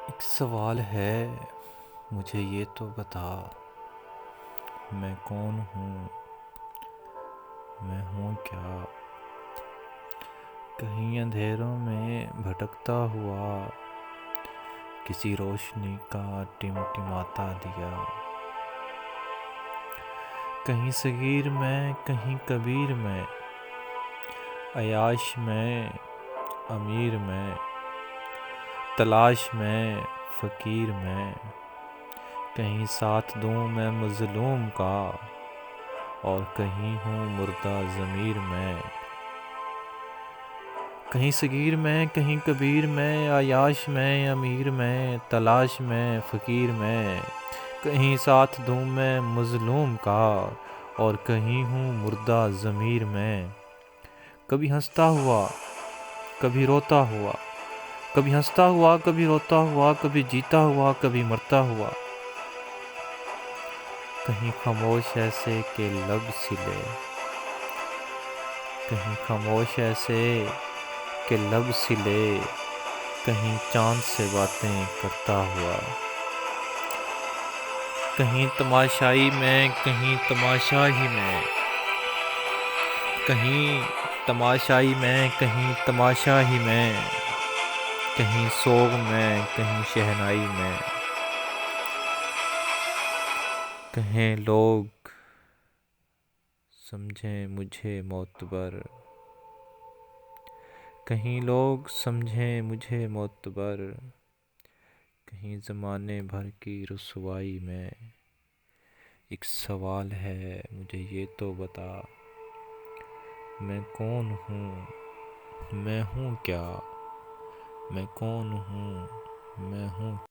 ایک سوال ہے، مجھے یہ تو بتا، میں کون ہوں؟ میں ہوں کیا؟ کہیں اندھیروں میں بھٹکتا ہوا کسی روشنی کا ٹمٹماتا دیا، کہیں صغیر میں کہیں کبیر میں، عیاش میں امیر میں، تلاش میں فقیر میں، کہیں ساتھ دوں میں مظلوم کا اور کہیں ہوں مردہ ضمیر میں، کہیں صغیر میں کہیں کبیر میں، عیاش میں امیر میں، تلاش میں فقیر میں، کہیں ساتھ دوں میں مظلوم کا اور کہیں ہوں مردہ ضمیر میں، کبھی ہنستا ہوا کبھی روتا ہوا، کبھی ہنستا ہوا کبھی روتا ہوا، کبھی جیتا ہوا کبھی مرتا ہوا، کہیں خاموش ایسے کہ لب سلے، کہیں خاموش ایسے کہ لب سلے، کہیں چاند سے باتیں کرتا ہوا، کہیں تماشائی میں کہیں تماشا ہی میں، کہیں تماشائی میں کہیں تماشا ہی میں، کہیں سوگ میں کہیں شہنائی میں، کہیں لوگ سمجھیں مجھے معتبر، کہیں لوگ سمجھیں مجھے معتبر، کہیں زمانے بھر کی رسوائی میں، ایک سوال ہے، مجھے یہ تو بتا، میں کون ہوں؟ میں ہوں کیا؟ میں کون ہوں؟ میں ہوں